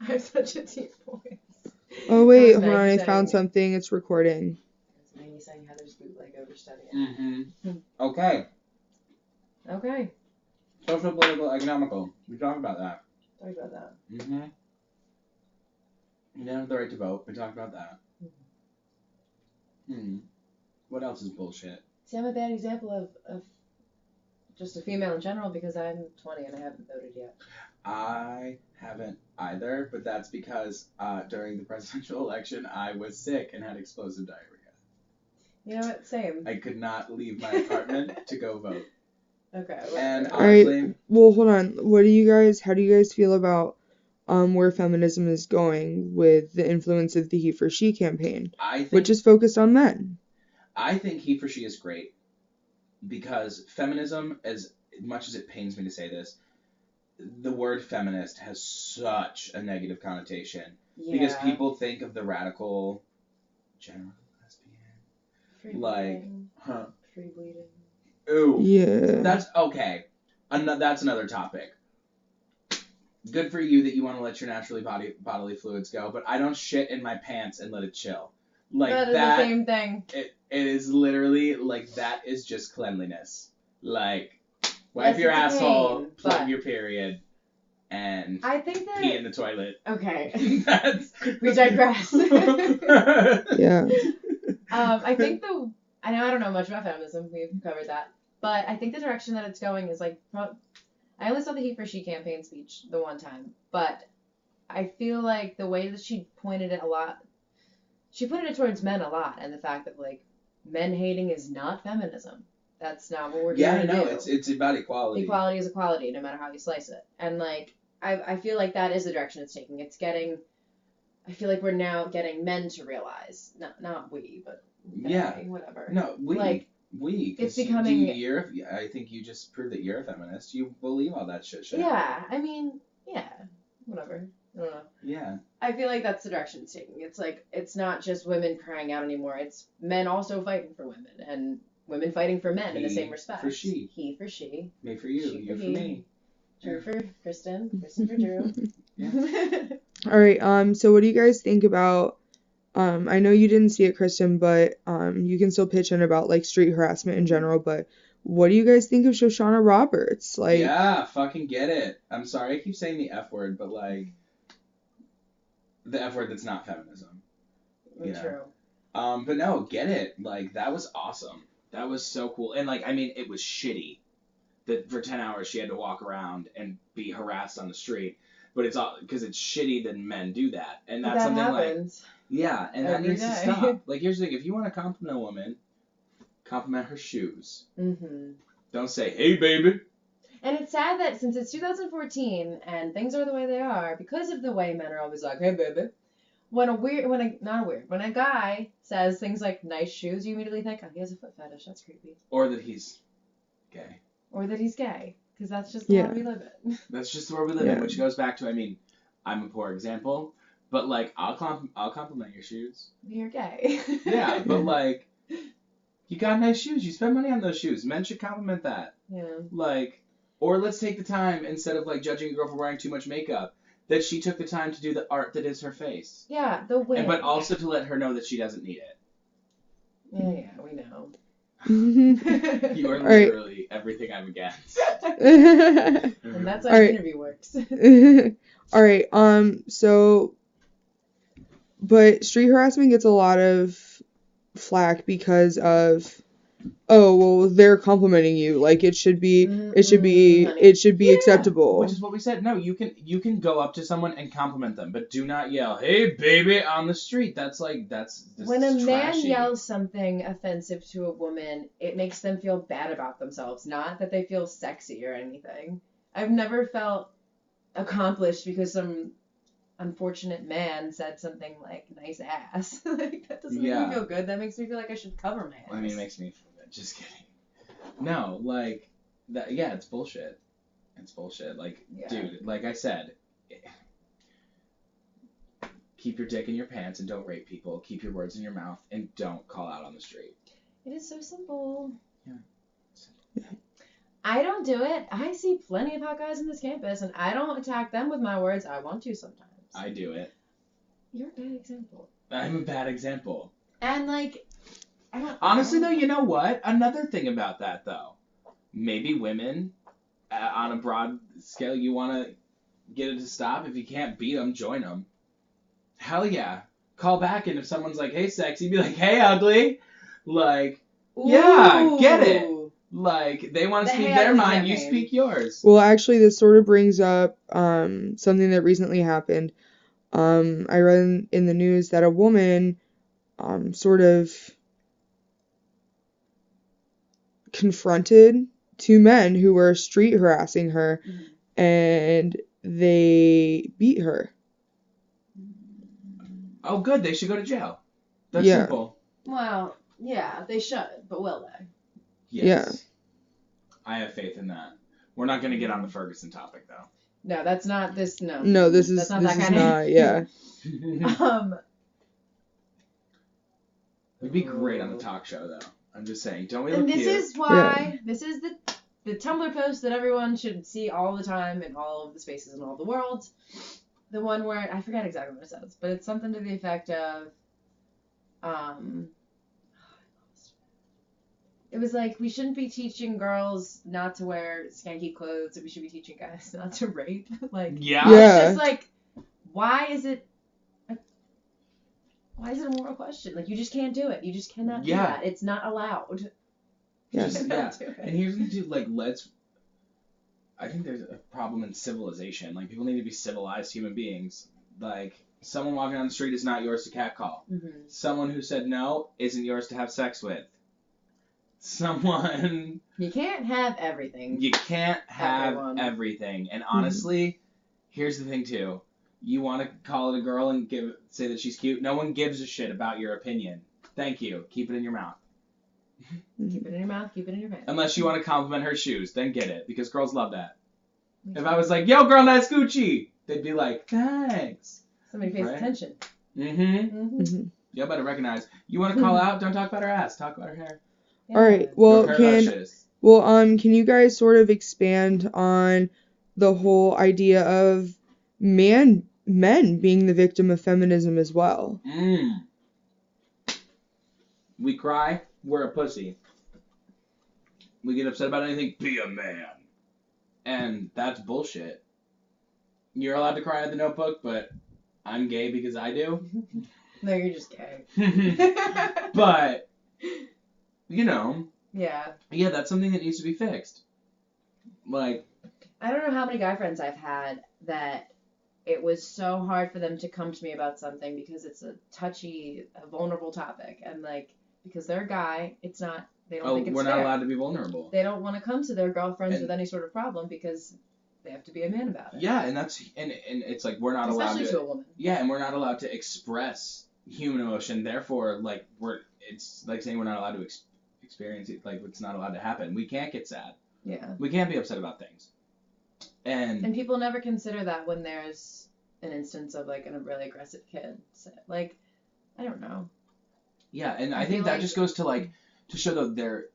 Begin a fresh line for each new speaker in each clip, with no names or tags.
I have such a deep voice.
Oh wait, hold on, I found something. It's recording.
It's Maggie saying Heather's bootleg overstudying.
Mm-hmm. Okay.
Okay.
Social, political, economical. We talked about that.
Talk about that.
Mm-hmm. You don't have the right to vote. We talked about that. Mm-hmm. What else is bullshit?
See, I'm a bad example of just a female in general because I'm 20 and I haven't voted yet.
I haven't either, but that's because during the presidential election I was sick and had explosive diarrhea.
You know what? Same.
I could not leave my apartment to go vote.
Okay.
And
honestly, alright, well, hold on. How do you guys feel about where feminism is going with the influence of the He for She campaign, which is focused on men?
I think He for She is great because feminism, as much as it pains me to say this, the word feminist has such a negative connotation because people think of the radical general lesbian,
free bleeding.
Ooh,
yeah,
that's okay. That's another topic. Good for you that you want to let your naturally bodily fluids go, but I don't shit in my pants and let it chill. Like
that is the same thing.
It is literally like that is just cleanliness. Like wipe your asshole, plug your period, and
I think that
pee in the toilet.
Okay. We digress.
Yeah.
I think I don't know much about feminism. We've covered that, but I think the direction that it's going is like. I only saw the He for She campaign speech the one time, but I feel like the way that she pointed it towards men a lot, and the fact that like men hating is not feminism. That's not what we're trying to do.
Yeah, no, it's about equality.
Equality is equality, no matter how you slice it. And like I feel like that is the direction it's taking. I feel like we're now getting men to realize, not we, but whatever.
No, we.
Like,
it's becoming. I think you just proved that you're a feminist. You believe all that shit.
Yeah, I mean, yeah, whatever. I don't know.
Yeah.
I feel like that's the direction it's taking. It's like it's not just women crying out anymore. It's men also fighting for women and women fighting for men in the same respect.
For she.
He for she.
Me for you. You for me.
Drew for Kristen. Kristen for Drew.
Yeah.
All right. So what do you guys think about? I know you didn't see it, Kristen, but you can still pitch in about like street harassment in general. But what do you guys think of Shoshana Roberts? Like,
yeah, fucking get it. I'm sorry, I keep saying the F word, but like the F word that's not feminism.
True.
But no, get it. Like that was awesome. That was so cool. And like, I mean, it was shitty that for 10 hours she had to walk around and be harassed on the street. But it's all because it's shitty that men do that, and that's something
happens.
Like. Yeah, and that needs to stop. Like, here's the thing. If you want to compliment a woman, compliment her shoes.
Mm-hmm.
Don't say, hey, baby.
And it's sad that since it's 2014 and things are the way they are, because of the way men are always like, hey, baby, when a guy says things like nice shoes, you immediately think, oh, he has a foot fetish. That's creepy.
Or that he's gay.
Because that's just the world we live in.
That's just the world we live in, which goes back to, I mean, I'm a poor example. But, like, I'll compliment your shoes.
You're gay.
Yeah, but, like, you got nice shoes. You spend money on those shoes. Men should compliment that.
Yeah.
Like, or let's take the time, instead of, like, judging a girl for wearing too much makeup, that she took the time to do the art that is her face.
Yeah, the wig.
But also to let her know that she doesn't need it.
Yeah, we know.
You are literally everything I'm against.
And that's how the interview works.
All right, but street harassment gets a lot of flack because of, oh, well, they're complimenting you. Like, it should be acceptable.
Which is what we said. No, you can go up to someone and compliment them, but do not yell, hey, baby, on the street. That's
when a man yells something offensive to a woman, it makes them feel bad about themselves, not that they feel sexy or anything. I've never felt accomplished because some unfortunate man said something like nice ass. Like, that doesn't make me feel good. That makes me feel like I should cover my ass.
I mean, it makes me feel good. Just kidding. No, like that. Yeah, it's bullshit. It's bullshit. Like, dude, like I said, keep your dick in your pants and don't rape people. Keep your words in your mouth and don't call out on the street.
It is so simple.
Yeah.
I don't do it. I see plenty of hot guys in this campus, and I don't attack them with my words. I want to sometimes.
I do it.
You're a bad example.
I'm a bad example.
And like,
Honestly, though, you know what? Another thing about that, though, maybe women, on a broad scale, you want to get it to stop. If you can't beat them, join them. Hell yeah. Call back, and if someone's like, hey, sexy, be like, hey, ugly. Like, yeah, get it. Like, they want
The
to speak
Hey
their
Ugly
mind, you
campaign.
speak yours.
Well, actually, this sort of brings up something that recently happened. I read in the news that a woman sort of confronted two men who were street harassing her, and they beat her.
Oh, good. They should go to jail. That's
Yeah.
simple.
Well, yeah, they should, but will they?
Yes. I have faith in that. We're not going to get on the Ferguson topic, though.
No, that's not this. No.
No, this is
That's not
this
that
is
kind of-
not. Yeah.
It'd be great on a talk show, though. I'm just saying. Don't we look
And this
cute?
is why this is the Tumblr post that everyone should see all the time in all of the spaces in all the worlds. The one where I forget exactly what it says, but it's something to the effect of, it was like we shouldn't be teaching girls not to wear skanky clothes, and we should be teaching guys not to rape. Like,
Yeah.
Yeah.
it's just like, why is it a moral question? Like, you just can't do it. You just cannot do
Yeah.
that. It's not allowed.
Yeah.
Just,
You
yeah.
cannot do it.
And here's the thing, like, I think there's a problem in civilization. Like, people need to be civilized human beings. Like, someone walking down the street is not yours to catcall.
Mm-hmm.
Someone who said no isn't yours to have sex with. Someone...
You can't have everything.
You can't have
Everyone.
everything. And honestly, here's the thing, too. You want to call it a girl and say that she's cute? No one gives a shit about your opinion. Thank you. Keep it in your mouth.
Keep it in your mouth, keep it in your pants.
Unless you want to compliment her shoes, then get it, because girls love that. If I was like, yo, girl, nice Gucci, they'd be like, thanks.
Somebody pays
Right?
attention.
Mm-hmm.
Mm-hmm.
Y'all better recognize. You want to call out? Don't talk about her ass. Talk about her hair.
Yeah.
All right. Well,
Her
can
luscious.
can you guys sort of expand on the whole idea of men being the victim of feminism as well?
We cry, we're a pussy. We get upset about anything, be a man. And that's bullshit. You're allowed to cry at the Notebook, but I'm gay because I do.
No, you're just gay.
But, you know,
Yeah.
yeah, that's something that needs to be fixed. Like,
I don't know how many guy friends I've had that it was so hard for them to come to me about something because it's a touchy, a vulnerable topic. And, like, because they're a guy, it's not, they don't think it's
we're
fair.
not allowed to be vulnerable.
They don't want to come to their girlfriends
And-
with any sort of problem because they have to be a man about it.
Yeah, and it's like we're not allowed
Especially
to.
to a woman.
Yeah, and we're not allowed to express human emotion. Therefore, like it's like saying we're not allowed to experience it. Like it's not allowed to happen. We can't get sad.
Yeah.
We can't be upset about things.
And people never consider that when there's an instance of like a really aggressive kid. So, like, I don't know.
Yeah, and I
I
think
feel
that
like-
just goes to like to show that they're.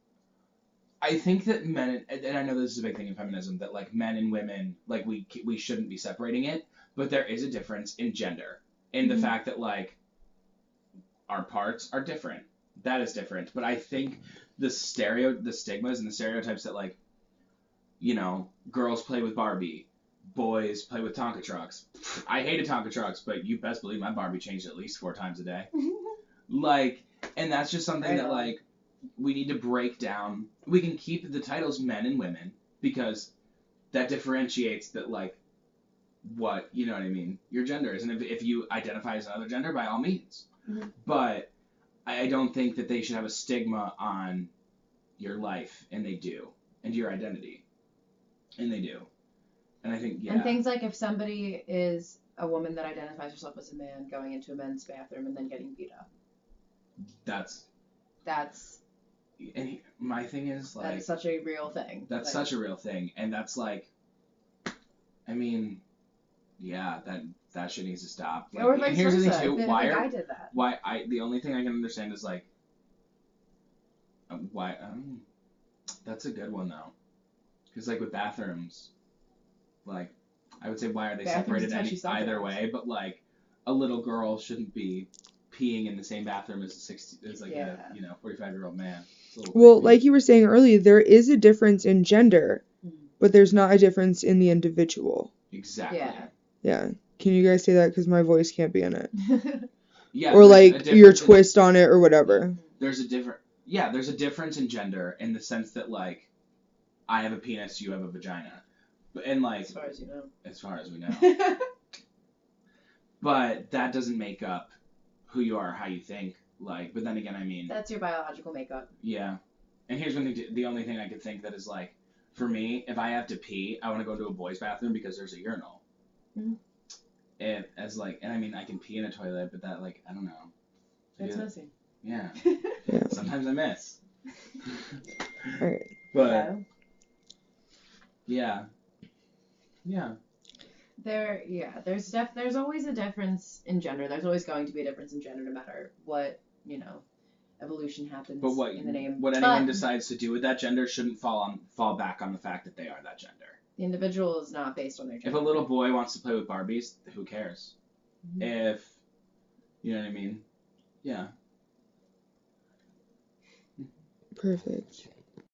I think that men, and I know this is a big thing in feminism, that like men and women, like we shouldn't be separating it, but there is a difference in gender, in the
Mhm.
fact that like our parts are different. That is different, but I think the stigmas and the stereotypes that like, you know, girls play with Barbie, boys play with Tonka trucks. I hated Tonka trucks, but you best believe my Barbie changed at least 4 times a day. Like, and that's just something
Right
that
on.
like we need to break down. We can keep the titles men and women because that differentiates that like what, you know what I mean, your gender is. And if you identify as another gender, by all means.
Mhm.
But I don't think that they should have a stigma on your life, and they do, and your identity, and they do. And I think, yeah.
And things like if somebody is a woman that identifies herself as a man going into a men's bathroom and then getting beat up.
That's
And
my thing is like
that is such a real thing.
that's
Like,
such a real thing, and that's like, I mean, yeah, that shit needs to stop. Like,
or
and
vice
here's the
versa.
thing too,
If
why
a
are
guy did that.
the only thing I can understand is like why that's a good one though, because like with bathrooms, like I would say why are they
Bathroom's a
separated
touchy subject.
either way, but like a little girl shouldn't be peeing in the same bathroom as
Yeah.
a 45-year-old man. It's a little
Well,
creepy.
like you were saying earlier, there is a difference in gender,
Mhm.
but there's not a difference in the individual.
Exactly.
Yeah.
Yeah. Can you guys say that? Because my voice can't be in it.
Yeah.
Or
there's a
like your
difference in-
twist on it or whatever.
there's a difference in gender in the sense that like I have a penis, you have a vagina, and like
As far as you know.
as far as we know, but that doesn't make up who you are, how you think. Like, but then again, I mean,
That's your biological makeup.
yeah. And here's the only thing I could think that is like, for me, if I have to pee, I want to go to a boys' bathroom because there's a urinal.
Mhm.
And I mean, I can pee in a toilet, but that like I don't know.
It's
Yeah.
messy.
Yeah.
Yeah.
Sometimes I miss.
Alright.
But yeah. Yeah.
There's always a difference in gender. There's always going to be a difference in gender no matter what, evolution happens
But what
in the name.
what anyone
But
decides to do with that gender shouldn't fall back on the fact that they are that gender.
the individual is not based on their
If
gender.
a little boy wants to play with Barbies, who cares?
Mhm.
If you know what I mean? Yeah.
Perfect.